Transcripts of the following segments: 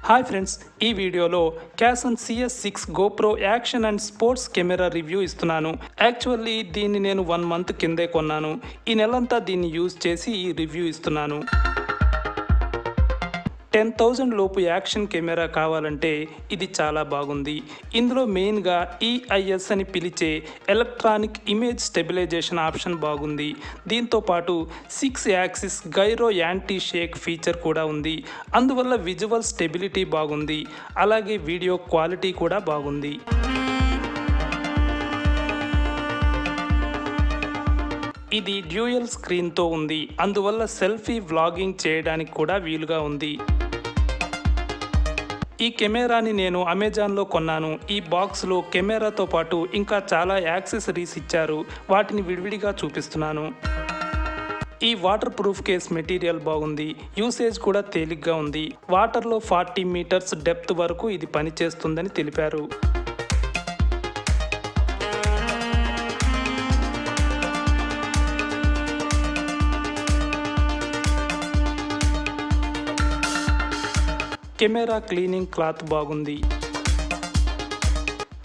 Hi friends, ఈ వీడియోలో CASON CS6 GoPro action and sports camera review ఇస్తున్నాను. Actually దీన్ని నేను 1 మంత్ కిందే కొన్నాను. ఈ నెలంతా దీన్ని యూజ్ చేసి ఈ రివ్యూ ఇస్తున్నాను. 10,000 లోపు యాక్షన్ కెమెరా కావాలంటే ఇది చాలా బాగుంది. ఇందులో మెయిన్గా EIS అని పిలిచే ఎలక్ట్రానిక్ ఇమేజ్ స్టెబిలైజేషన్ ఆప్షన్ బాగుంది. దీంతో పాటు 6 axis gyro anti shake feature కూడా ఉంది. అందువల్ల విజువల్ స్టెబిలిటీ బాగుంది. అలాగే వీడియో క్వాలిటీ కూడా బాగుంది. ఇది డ్యూయల్ స్క్రీన్తో ఉంది. అందువల్ల సెల్ఫీ వ్లాగింగ్ చేయడానికి కూడా వీలుగా ఉంది. ఈ కెమెరాని నేను అమెజాన్లో కొన్నాను. ఈ బాక్స్లో కెమెరాతో పాటు ఇంకా చాలా యాక్సెసరీస్ ఇచ్చారు. వాటిని విడివిడిగా చూపిస్తున్నాను. ఈ వాటర్ ప్రూఫ్ కేస్ మెటీరియల్ బాగుంది. యూసేజ్ కూడా తేలిగ్గా ఉంది. వాటర్లో 40 మీటర్స్ డెప్త్ వరకు ఇది పనిచేస్తుందని తెలిపారు. కెమెరా క్లీనింగ్ క్లాత్ బాగుంది.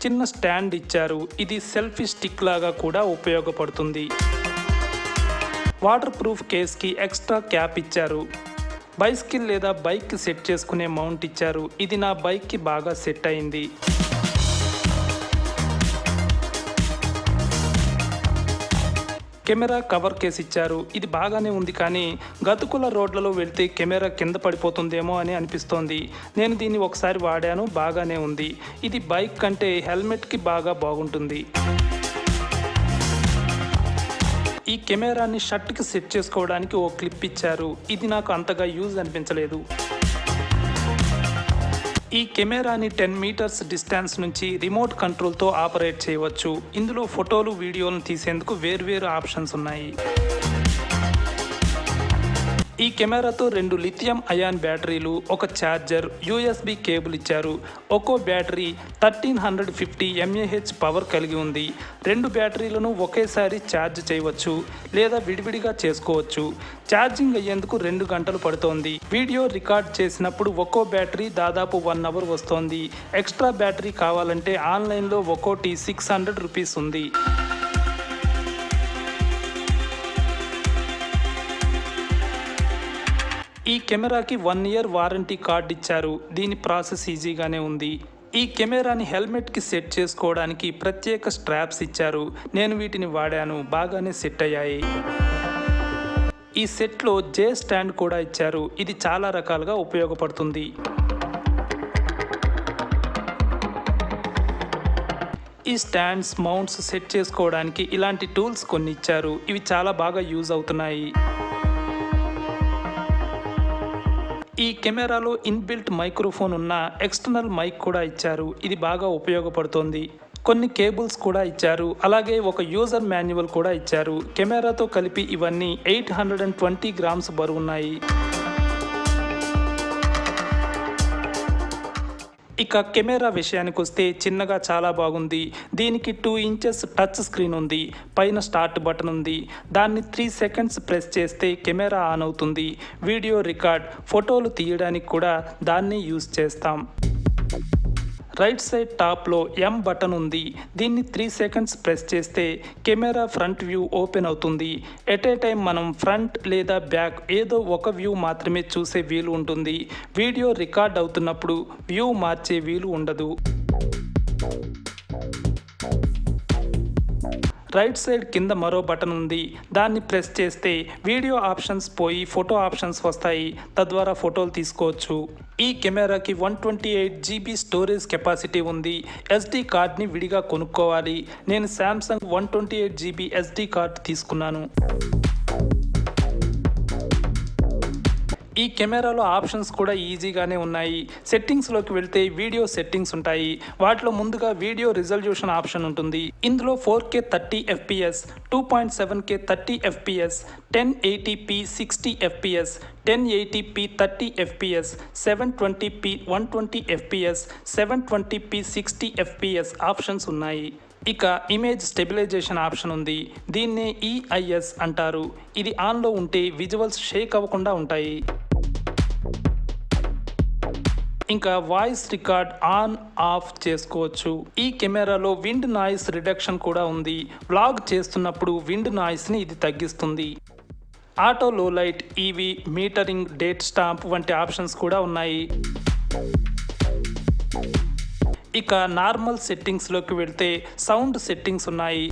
చిన్న స్టాండ్ ఇచ్చారు. ఇది సెల్ఫీ స్టిక్ లాగా కూడా ఉపయోగపడుతుంది. వాటర్ ప్రూఫ్ కేస్కి ఎక్స్ట్రా క్యాప్ ఇచ్చారు. బైసికిల్ లేదా బైక్ సెట్ చేసుకునే మౌంట్ ఇచ్చారు. ఇది నా బైక్కి బాగా సెట్ అయింది. కెమెరా కవర్ కేస్ ఇచ్చారు. ఇది బాగానే ఉంది, కానీ గతుకుల రోడ్లలో వెళ్తే కెమెరా కింద పడిపోతుందేమో అని అనిపిస్తోంది. నేను దీన్ని ఒకసారి వాడాను, బాగానే ఉంది. ఇది బైక్ కంటే హెల్మెట్కి బాగా బాగుంటుంది. ఈ కెమెరాని షర్ట్కి సెట్ చేసుకోవడానికి ఓ క్లిప్ ఇచ్చారు. ఇది నాకు అంతగా యూజ్ అనిపించలేదు. ఈ కెమెరాని 10 మీటర్స్ డిస్టెన్స్ నుంచి రిమోట్ కంట్రోల్తో ఆపరేట్ చేయవచ్చు. ఇందులో ఫోటోలు, వీడియోలను తీసేందుకు వేర్వేరు ఆప్షన్స్ ఉన్నాయి. ఈ కెమెరాతో 2 లిథియం అయాన్ బ్యాటరీలు, ఒక ఛార్జర్, USB కేబుల్ ఇచ్చారు. ఒక్కో బ్యాటరీ 1350 mAh పవర్ కలిగి ఉంది. 2 బ్యాటరీలను ఒకేసారి ఛార్జ్ చేయవచ్చు లేదా విడివిడిగా చేసుకోవచ్చు. ఛార్జింగ్ అయ్యేందుకు 2 గంటలు పడుతోంది. వీడియో రికార్డ్ చేసినప్పుడు ఒక్కో బ్యాటరీ దాదాపు 1 అవర్ వస్తోంది. ఎక్స్ట్రా బ్యాటరీ కావాలంటే ఆన్లైన్లో ఒక్కోటి 600 రూపీస్ ఉంది. ఈ కెమెరాకి 1 ఇయర్ వారంటీ కార్డ్ ఇచ్చారు. దీని ప్రాసెస్ ఈజీగానే ఉంది. ఈ కెమెరాని హెల్మెట్కి సెట్ చేసుకోవడానికి ప్రత్యేక స్ట్రాప్స్ ఇచ్చారు. నేను వీటిని వాడాను, బాగానే సెట్ అయ్యాయి. ఈ సెట్లో జే స్టాండ్ కూడా ఇచ్చారు. ఇది చాలా రకాలుగా ఉపయోగపడుతుంది. ఈ స్టాండ్స్, మౌంట్స్ సెట్ చేసుకోవడానికి ఇలాంటి టూల్స్ కొన్ని ఇచ్చారు. ఇవి చాలా బాగా యూజ్ అవుతున్నాయి. ఈ కెమెరాలో ఇన్బిల్ట్ మైక్రోఫోన్ ఉన్న ఎక్స్టర్నల్ మైక్ కూడా ఇచ్చారు. ఇది బాగా ఉపయోగపడుతోంది. కొన్ని కేబుల్స్ కూడా ఇచ్చారు. అలాగే ఒక యూజర్ మాన్యువల్ కూడా ఇచ్చారు. కెమెరాతో కలిపి ఇవన్నీ 820 గ్రామ్స్ బరువున్నాయి. ఇక కెమెరా విషయానికి వస్తే చిన్నగా చాలా బాగుంది. దీనికి 2 ఇంచెస్ టచ్ స్క్రీన్ ఉంది. పైన స్టార్ట్ బటన్ ఉంది. దాన్ని 3 సెకండ్స్ ప్రెస్ చేస్తే కెమెరా ఆన్ అవుతుంది. వీడియో రికార్డ్, ఫోటోలు తీయడానికి కూడా దాన్ని యూజ్ చేస్తాం. రైట్ సైడ్ టాప్లో M బటన్ ఉంది. దీన్ని 3 సెకండ్స్ ప్రెస్ చేస్తే కెమెరా ఫ్రంట్ వ్యూ ఓపెన్ అవుతుంది. ఎట్ ఏ టైం మనం ఫ్రంట్ లేదా బ్యాక్ ఏదో ఒక వ్యూ మాత్రమే చూసే వీలు ఉంటుంది. వీడియో రికార్డ్ అవుతున్నప్పుడు వ్యూ మార్చే వీలు ఉండదు. రైట్ సైడ్ కింద మరో బటన్ ఉంది. దాన్ని ప్రెస్ చేస్తే వీడియో ఆప్షన్స్ పోయి ఫోటో ఆప్షన్స్ వస్తాయి. తద్వారా ఫోటోలు తీసుకోవచ్చు. ఈ కెమెరాకి 128 GB స్టోరేజ్ కెపాసిటీ ఉంది. SD కార్డ్ని విడిగా కొనుక్కోవాలి. నేను శాంసంగ్ 128 GB SD కార్డ్ తీసుకున్నాను. ఈ కెమెరాలో ఆప్షన్స్ కూడా ఈజీగానే ఉన్నాయి. సెట్టింగ్స్లోకి వెళ్తే వీడియో సెట్టింగ్స్ ఉంటాయి. వాటిలో ముందుగా వీడియో రిజల్యూషన్ ఆప్షన్ ఉంటుంది. ఇందులో 4K 30 FPS, 2.7K 30 FPS, 1080p 60 FPS, 1080p 30 FPS, 720p 120 FPS, 720p 60 FPS options ఉన్నాయి. ఇక ఇమేజ్ స్టెబిలైజేషన్ ఆప్షన్ ఉంది. దీన్నే EIS అంటారు. ఇది ఆన్లో ఉంటే విజువల్స్ షేక్ అవ్వకుండా ఉంటాయి. ఇంకా వాయిస్ రికార్డ్ ఆన్ ఆఫ్ చేసుకోవచ్చు. ఈ కెమెరాలో విండ్ నాయిస్ రిడక్షన్ కూడా ఉంది. వ్లాగ్ చేస్తున్నప్పుడు విండ్ నాయిస్ని ఇది తగ్గిస్తుంది. ఆటో లో light, EV, metering, date stamp వంటి ఆప్షన్స్ కూడా ఉన్నాయి. ఇక నార్మల్ సెట్టింగ్స్లోకి వెళ్తే సౌండ్ సెట్టింగ్స్ ఉన్నాయి.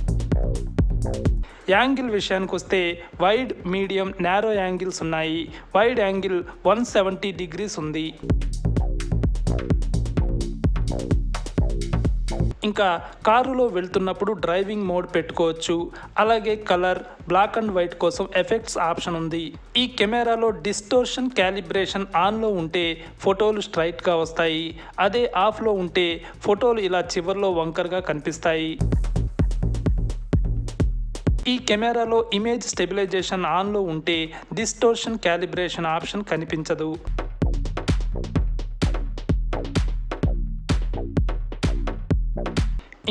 యాంగిల్ విషయానికి వస్తే వైడ్, మీడియం, నారో యాంగిల్స్ ఉన్నాయి. వైడ్ యాంగిల్ 170 degrees ఉంది. ఇంకా కారులో వెళ్తున్నప్పుడు డ్రైవింగ్ మోడ్ పెట్టుకోవచ్చు. అలాగే కలర్, బ్లాక్ అండ్ వైట్ కోసం ఎఫెక్ట్స్ ఆప్షన్ ఉంది. ఈ కెమెరాలో డిస్టోర్షన్ క్యాలిబ్రేషన్ ఆన్లో ఉంటే ఫోటోలు స్ట్రైట్గా వస్తాయి. అదే ఆఫ్లో ఉంటే ఫోటోలు ఇలా చివర్లో వంకరగా కనిపిస్తాయి. ఈ కెమెరాలో ఇమేజ్ స్టెబిలైజేషన్ ఆన్లో ఉంటే డిస్టోర్షన్ క్యాలిబ్రేషన్ ఆప్షన్ కనిపించదు.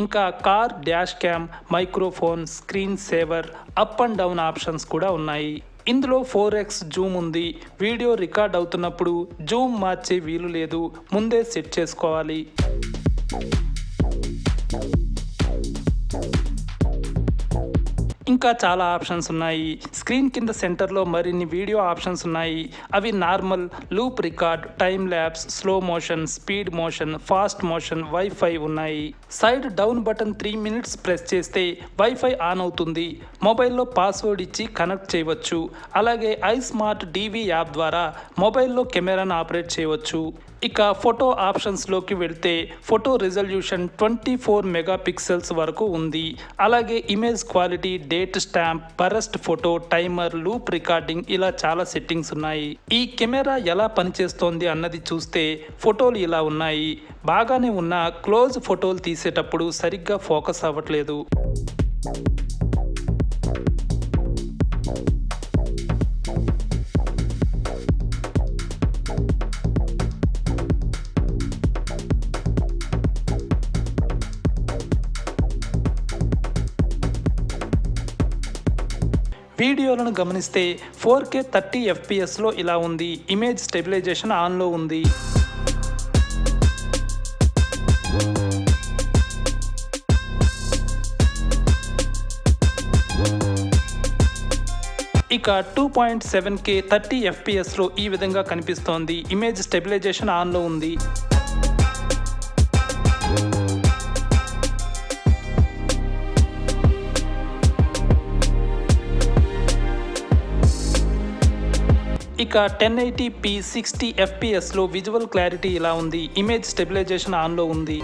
ఇంకా car dash cam, microphone, screen saver, up and down options కూడా ఉన్నాయి. ఇందులో 4x జూమ్ ఉంది. వీడియో రికార్డ్ అవుతున్నప్పుడు జూమ్ మార్చే వీలు లేదు, ముందే సెట్ చేసుకోవాలి. ఇంకా చాలా ఆప్షన్స్ ఉన్నాయి. స్క్రీన్ కింద సెంటర్లో మరిన్ని వీడియో ఆప్షన్స్ ఉన్నాయి. అవి normal, loop record, time lapse, slow motion, speed motion, fast motion, WiFi ఉన్నాయి. Side down button 3 minutes press చేస్తే వైఫై ఆన్ అవుతుంది. మొబైల్లో పాస్వర్డ్ ఇచ్చి కనెక్ట్ చేయవచ్చు. అలాగే iSmart DV యాప్ ద్వారా మొబైల్లో కెమెరాను ఆపరేట్ చేయవచ్చు. ఇక ఫోటో ఆప్షన్స్లోకి వెళ్తే ఫోటో రిజల్యూషన్ 24 మెగాపిక్సెల్స్ వరకు ఉంది. అలాగే image quality, date stamp, burst photo, timer, loop recording ఇలా చాలా సెట్టింగ్స్ ఉన్నాయి. ఈ కెమెరా ఎలా పనిచేస్తోంది అన్నది చూస్తే ఫోటోలు ఇలా ఉన్నాయి. బాగానే ఉన్న క్లోజ్ ఫోటోలు తీసేటప్పుడు సరిగ్గా ఫోకస్ అవ్వట్లేదు. వీడియోలను గమనిస్తే 4K 30 FPSలో ఇలా ఉంది. ఇమేజ్ స్టెబిలైజేషన్ ఆన్లో ఉంది. ఇక 2.7K 30 FPSలో ఈ విధంగా కనిపిస్తోంది. ఇమేజ్ స్టెబిలైజేషన్ ఆన్లో ఉంది. ఇక 1080p 60 FPSలో విజువల్ క్లారిటీ ఇలా ఉంది. ఇమేజ్ స్టెబిలైజేషన్ ఆన్లో ఉంది.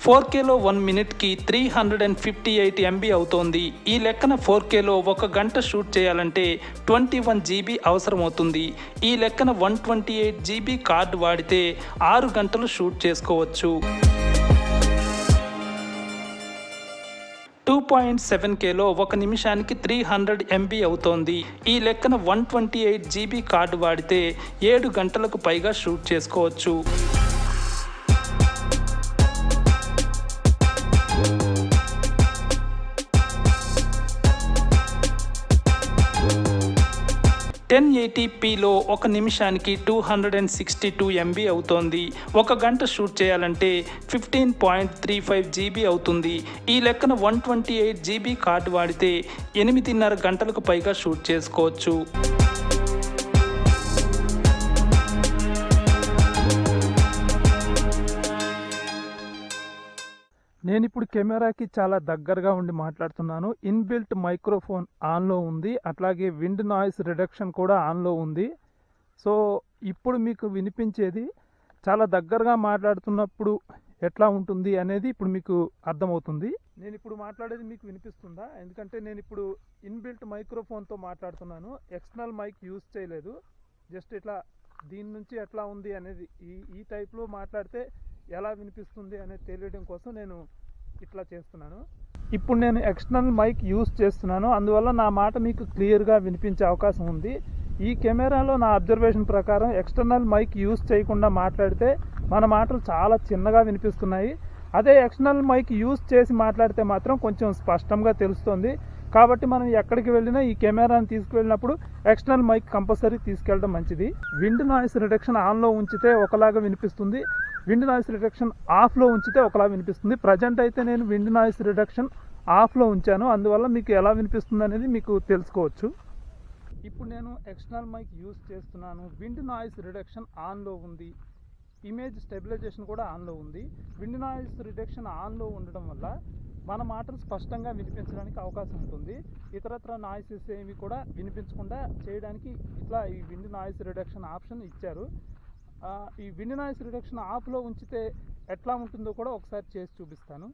4Kలో 1 minuteకి 358 MB అవుతోంది. ఈ లెక్కన 4Kలో 1 గంట షూట్ చేయాలంటే 21 GB అవసరమవుతుంది. ఈ లెక్కన 128 GB కార్డు వాడితే 6 గంటలు షూట్ చేసుకోవచ్చు. 2.7Kలో 1 నిమిషానికి 300 MB అవుతోంది. ఈ లెక్కన 128 GB కార్డు వాడితే 7 గంటలకు పైగా షూట్ చేసుకోవచ్చు. .1080pలో 1 నిమిషానికి 262 MB అవుతోంది. 1 గంట షూట్ చేయాలంటే 15.35 GB అవుతుంది. ఈ లెక్కన 128 GB కార్డు వాడితే 8.5 గంటలకు పైగా షూట్ చేసుకోవచ్చు. నేను ఇప్పుడు కెమెరాకి చాలా దగ్గరగా ఉండి మాట్లాడుతున్నాను. ఇన్బిల్ట్ మైక్రోఫోన్ ఆన్లో ఉంది. అట్లాగే విండ్ నాయిస్ రిడక్షన్ కూడా ఆన్లో ఉంది. సో ఇప్పుడు మీకు వినిపించేది చాలా దగ్గరగా మాట్లాడుతున్నప్పుడు ఎట్లా ఉంటుంది అనేది ఇప్పుడు మీకు అర్థమవుతుంది. నేను ఇప్పుడు మాట్లాడేది మీకు వినిపిస్తుందా? ఎందుకంటే నేను ఇప్పుడు ఇన్బిల్ట్ మైక్రోఫోన్తో మాట్లాడుతున్నాను. ఎక్స్టర్నల్ మైక్ యూజ్ చేయలేదు. జస్ట్ ఇట్లా దీని నుంచి ఎట్లా ఉంది అనేది ఈ టైప్లో మాట్లాడితే ఎలా వినిపిస్తుంది అనేది తెలియడం కోసం నేను ఇట్లా చేస్తున్నాను. ఇప్పుడు నేను ఎక్స్టర్నల్ మైక్ యూజ్ చేస్తున్నాను. అందువల్ల నా మాట మీకు క్లియర్గా వినిపించే అవకాశం ఉంది. ఈ కెమెరాలో నా అబ్జర్వేషన్ ప్రకారం ఎక్స్టర్నల్ మైక్ యూజ్ చేయకుండా మాట్లాడితే మన మాటలు చాలా చిన్నగా వినిపిస్తున్నాయి. అదే ఎక్స్టర్నల్ మైక్ యూజ్ చేసి మాట్లాడితే మాత్రం కొంచెం స్పష్టంగా తెలుస్తుంది. కాబట్టి మనం ఎక్కడికి వెళ్ళినా ఈ కెమెరాని తీసుకువెళ్ళినప్పుడు ఎక్స్టర్నల్ మైక్ కంపల్సరీ తీసుకెళ్ళడం మంచిది. విండ్ నాయిస్ రిడక్షన్ ఆన్లో ఉంచితే ఒకలాగా వినిపిస్తుంది, విండ్ నాయిస్ రిడక్షన్ ఆఫ్లో ఉంచితే ఒకలా వినిపిస్తుంది. ప్రజెంట్ అయితే నేను విండ్ నాయిస్ రిడక్షన్ ఆఫ్లో ఉంచాను, అందువల్ల మీకు ఎలా వినిపిస్తుంది అనేది మీకు తెలుసుకోవచ్చు. ఇప్పుడు నేను ఎక్స్టర్నల్ మైక్ యూజ్ చేస్తున్నాను. విండ్ నాయిస్ రిడక్షన్ ఆన్లో ఉంది, ఇమేజ్ స్టెబిలైజేషన్ కూడా ఆన్లో ఉంది. విండ్ నాయిస్ రిడక్షన్ ఆన్లో ఉండడం వల్ల మన మాటలు స్పష్టంగా వినిపించడానికి అవకాశం ఉంటుంది. ఇతరత్ర నాయిసెస్ ఏమి కూడా వినిపించకుండా చేయడానికి ఇట్లా ఈ విండ్ నాయిస్ రిడక్షన్ ఆప్షన్ ఇచ్చారు. ఈ విండ్ నాయిస్ రిడక్షన్ ఆఫ్లో ఉంచితే ఎట్లా ఉంటుందో కూడా ఒకసారి చేసి చూపిస్తాను.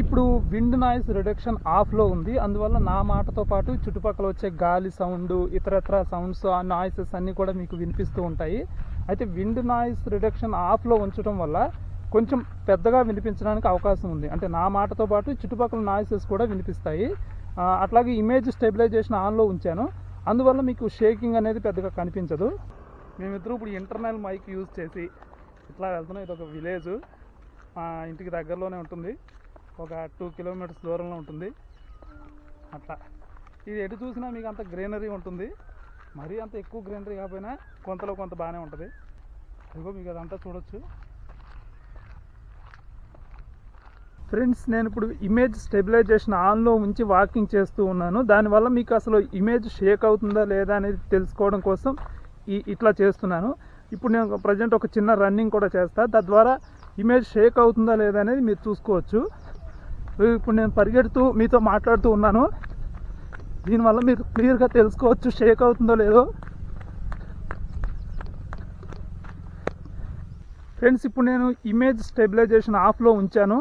ఇప్పుడు విండ్ నాయిస్ రిడక్షన్ ఆఫ్లో ఉంది, అందువల్ల నా మాటతో పాటు చుట్టుపక్కల వచ్చే గాలి సౌండ్, ఇతరత్ర సౌండ్స్, ఆ నాయిసెస్ అన్నీ కూడా మీకు వినిపిస్తూ ఉంటాయి. అయితే విండ్ నాయిస్ రిడక్షన్ ఆఫ్లో ఉంచడం వల్ల కొంచెం పెద్దగా వినిపించడానికి అవకాశం ఉంది. అంటే నా మాటతో పాటు చుట్టుపక్కల నాయిసెస్ కూడా వినిపిస్తాయి. అట్లాగే ఇమేజ్ స్టెబిలైజేషన్ ఆన్లో ఉంచాను, అందువల్ల మీకు షేకింగ్ అనేది పెద్దగా కనిపించదు. మేమిద్దరూ ఇప్పుడు ఇంటర్నల్ మైక్ యూజ్ చేసి ఇట్లా వెళ్తున్నాం. ఇది ఒక విలేజ్, ఇంటికి దగ్గరలోనే ఉంటుంది, ఒక 2 కిలోమీటర్స్ దూరంలో ఉంటుంది. అట్లా ఇది ఎటు చూసినా మీకు అంత గ్రీనరీ ఉంటుంది, మరీ అంత ఎక్కువ గ్రీనరీ కాకపోయినా కొంతలో కొంత బాగానే ఉంటుంది. ఇదిగో మీకు అదంతా చూడొచ్చు. ఫ్రెండ్స్, నేను ఇప్పుడు ఇమేజ్ స్టెబిలైజేషన్ ఆన్లో ఉంచి వాకింగ్ చేస్తూ ఉన్నాను. దానివల్ల మీకు అసలు ఇమేజ్ షేక్ అవుతుందా లేదా అనేది తెలుసుకోవడం కోసం ఇట్లా చేస్తున్నాను. ఇప్పుడు నేను ప్రజెంట్ ఒక చిన్న రన్నింగ్ కూడా చేస్తాను, తద్వారా ఇమేజ్ షేక్ అవుతుందా లేదా అనేది మీరు చూసుకోవచ్చు. ఇప్పుడు నేను పరిగెడుతూ మీతో మాట్లాడుతూ ఉన్నాను, దీనివల్ల మీరు క్లియర్గా తెలుసుకోవచ్చు షేక్ అవుతుందో లేదో. ఫ్రెండ్స్, ఇప్పుడు నేను ఇమేజ్ స్టెబిలైజేషన్ ఆఫ్లో ఉంచాను.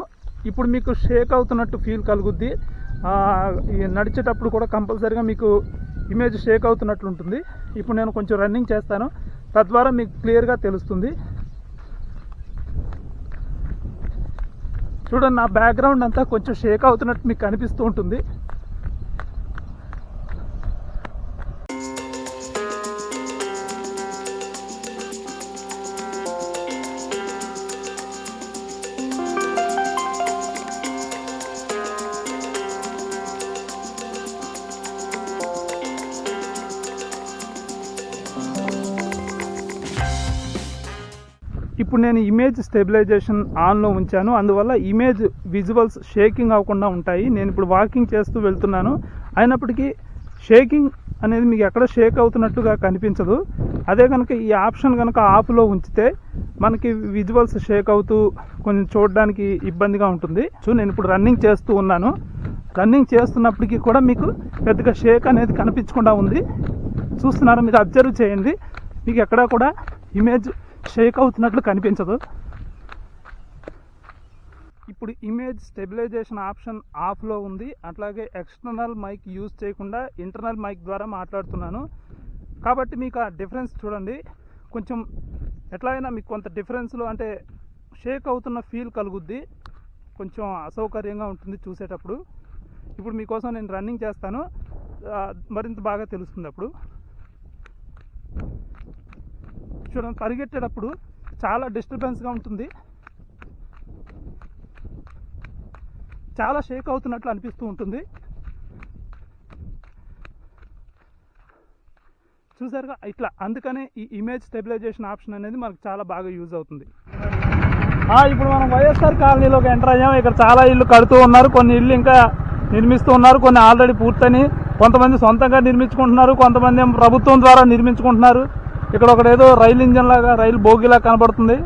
ఇప్పుడు మీకు షేక్ అవుతున్నట్టు ఫీల్ కలుగుద్ది. నడిచేటప్పుడు కూడా కంపల్సరీగా మీకు ఇమేజ్ షేక్ అవుతున్నట్లు ఉంటుంది. ఇప్పుడు నేను కొంచెం రన్నింగ్ చేస్తాను, తద్వారా మీకు క్లియర్గా తెలుస్తుంది. చూడండి, నా బ్యాక్గ్రౌండ్ అంతా కొంచెం షేక్ అవుతున్నట్టు మీకు కనిపిస్తూ ఉంటుంది. ఇప్పుడు నేను ఇమేజ్ స్టెబిలైజేషన్ ఆన్లో ఉంచాను, అందువల్ల ఇమేజ్ విజువల్స్ షేకింగ్ అవ్వకుండా ఉంటాయి. నేను ఇప్పుడు వాకింగ్ చేస్తూ వెళ్తున్నాను, అయినప్పటికీ షేకింగ్ అనేది మీకు ఎక్కడ షేక్ అవుతున్నట్టుగా కనిపించదు. అదే కనుక ఈ ఆప్షన్ కనుక ఆఫ్లో ఉంచితే మనకి విజువల్స్ షేక్ అవుతూ కొంచెం చూడడానికి ఇబ్బందిగా ఉంటుంది. సో నేను ఇప్పుడు రన్నింగ్ చేస్తూ ఉన్నాను, రన్నింగ్ చేస్తున్నప్పటికీ కూడా మీకు పెద్దగా షేక్ అనేది కనిపించకుండా ఉంది. చూస్తున్నారా, మీరు అబ్జర్వ్ చేయండి, మీకు ఎక్కడా కూడా ఇమేజ్ షేక్ అవుతున్నట్లు కనిపించదు. ఇప్పుడు ఇమేజ్ స్టెబిలైజేషన్ ఆప్షన్ ఆఫ్లో ఉంది, అట్లాగే ఎక్స్టర్నల్ మైక్ యూజ్ చేయకుండా ఇంటర్నల్ మైక్ ద్వారా మాట్లాడుతున్నాను. కాబట్టి మీకు ఆ డిఫరెన్స్ చూడండి, కొంచెం ఎట్లా అయినా మీకు కొంత డిఫరెన్స్లో అంటే షేక్ అవుతున్న ఫీల్ కలుగుద్ది, కొంచెం అసౌకర్యంగా ఉంటుంది చూసేటప్పుడు. ఇప్పుడు మీకోసం నేను రన్నింగ్ చేస్తాను, మరింత బాగా తెలుస్తుంది. అప్పుడు చూడండి, పరిగెట్టేటప్పుడు చాలా డిస్టర్బెన్స్గా ఉంటుంది, చాలా షేక్ అవుతున్నట్లు అనిపిస్తూ ఉంటుంది. చూసారుగా ఇట్లా, అందుకనే ఈ ఇమేజ్ స్టెబిలైజేషన్ ఆప్షన్ అనేది మనకు చాలా బాగా యూజ్ అవుతుంది. ఇప్పుడు మనం వైఎస్ఆర్ కాలనీలోకి ఎంటర్ అయ్యాము. ఇక్కడ చాలా ఇళ్ళు కడుతూ ఉన్నారు, కొన్ని ఇళ్ళు ఇంకా నిర్మిస్తూ ఉన్నారు, కొన్ని ఆల్రెడీ పూర్తని, కొంతమంది సొంతంగా నిర్మించుకుంటున్నారు, కొంతమంది ప్రభుత్వం ద్వారా నిర్మించుకుంటున్నారు. ఇక్కడ ఒకటేదో రైలు ఇంజన్ లాగా, రైలు బోగిలా కనబడుతుంది.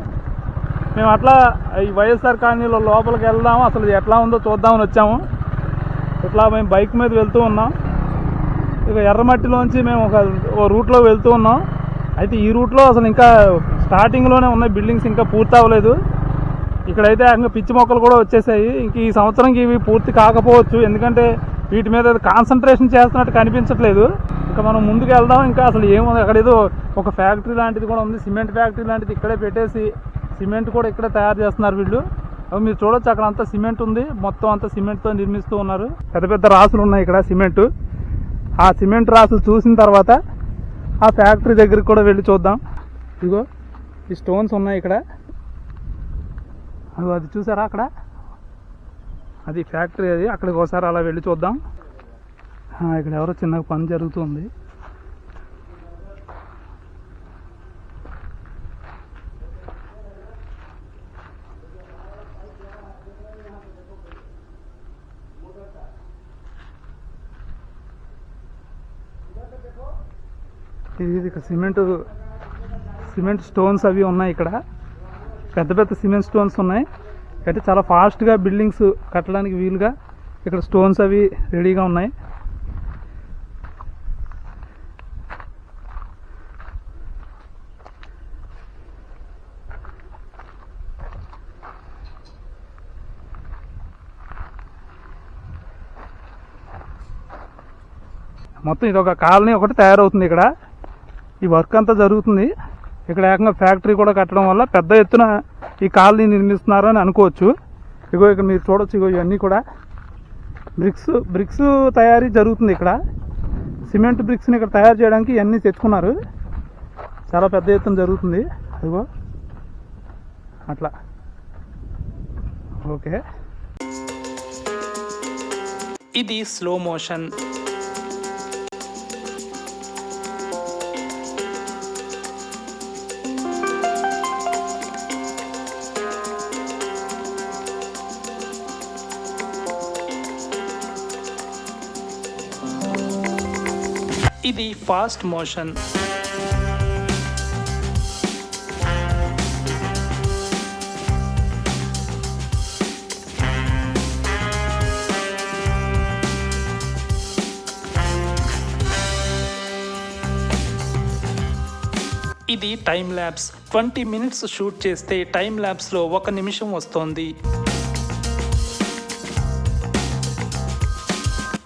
మేము అట్లా ఈ వైఎస్ఆర్ కాలనీలో లోపలికి వెళ్దాము, అసలు ఎట్లా ఉందో చూద్దామని వచ్చాము. ఇట్లా మేము బైక్ మీద వెళ్తూ ఉన్నాం. ఇక ఎర్రమట్టిలోంచి మేము ఒక రూట్లో వెళ్తూ ఉన్నాం. అయితే ఈ రూట్లో అసలు ఇంకా స్టార్టింగ్లోనే ఉన్నాయి బిల్డింగ్స్, ఇంకా పూర్తి అవ్వలేదు. ఇక్కడైతే ఇంకా పిచ్చి మొక్కలు కూడా వచ్చేసాయి. ఇంక ఈ సంవత్సరంకి ఇవి పూర్తి కాకపోవచ్చు, ఎందుకంటే వీటి మీద కాన్సన్ట్రేషన్ చేస్తున్నట్టు కనిపించట్లేదు. ఇంకా మనం ముందుకు వెళ్దాం. ఇంకా అసలు ఏముంది, అక్కడ ఏదో ఒక ఫ్యాక్టరీ లాంటిది కూడా ఉంది, సిమెంట్ ఫ్యాక్టరీ లాంటిది ఇక్కడే పెట్టేసి సిమెంట్ కూడా ఇక్కడే తయారు చేస్తున్నారు వీళ్ళు. మీరు చూడొచ్చు, అక్కడ అంతా సిమెంట్ ఉంది, మొత్తం అంతా సిమెంట్తో నిర్మిస్తూ ఉన్నారు. పెద్ద పెద్ద రాసులు ఉన్నాయి ఇక్కడ సిమెంట్. ఆ సిమెంట్ రాసులు చూసిన తర్వాత ఆ ఫ్యాక్టరీ దగ్గరికి కూడా వెళ్ళి చూద్దాం. ఇదిగో ఈ స్టోన్స్ ఉన్నాయి ఇక్కడ. అది చూసారా అక్కడ, అది ఫ్యాక్టరీ, అది అక్కడికి ఒకసారి అలా వెళ్ళి చూద్దాం. ఇక్కడ ఎవరో చిన్నగా పని జరుగుతుంది. ఇది ఇక్కడ సిమెంట్ స్టోన్స్ అవి ఉన్నాయి. ఇక్కడ పెద్ద పెద్ద సిమెంట్ స్టోన్స్ ఉన్నాయి. అయితే చాలా ఫాస్ట్గా బిల్డింగ్స్ కట్టడానికి వీలుగా ఇక్కడ స్టోన్స్ అవి రెడీగా ఉన్నాయి. మొత్తం ఇది ఒక కాలనీ ఒకటి తయారవుతుంది. ఇక్కడ ఈ వర్క్ అంతా జరుగుతుంది. ఇక్కడ ఏకంగా ఫ్యాక్టరీ కూడా కట్టడం వల్ల పెద్ద ఎత్తున ఈ కాలనీ నిర్మిస్తున్నారు అని అనుకోవచ్చు. ఇగో ఇక్కడ మీరు చూడొచ్చు, ఇగో ఇవన్నీ కూడా బ్రిక్స్ తయారీ జరుగుతుంది. ఇక్కడ సిమెంట్ బ్రిక్స్ని ఇక్కడ తయారు చేయడానికి ఇవన్నీ తెచ్చుకున్నారు. చాలా పెద్ద ఎత్తున జరుగుతుంది. ఇగో అట్లా. ఓకే, ఇది స్లో మోషన్. ఇది ఫాస్ట్ మోషన్. ఇది టైం ల్యాబ్స్. 20 మినిట్స్ షూట్ చేస్తే టైం ల్యాబ్స్లో 1 నిమిషం వస్తోంది.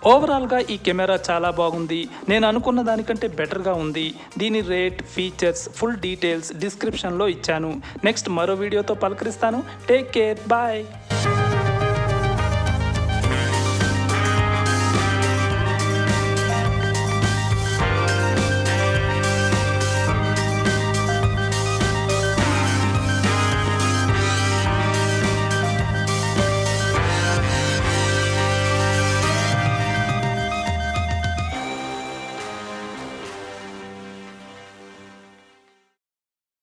ఓవరాల్గా ఈ కెమెరా చాలా బాగుంది. నేను అనుకున్న దానికంటే బెటర్గా ఉంది. దీని రేట్, ఫీచర్స్, ఫుల్ డీటెయిల్స్ డిస్క్రిప్షన్లో ఇచ్చాను. నెక్స్ట్ మరో వీడియోతో పలకరిస్తాను. Take care, bye.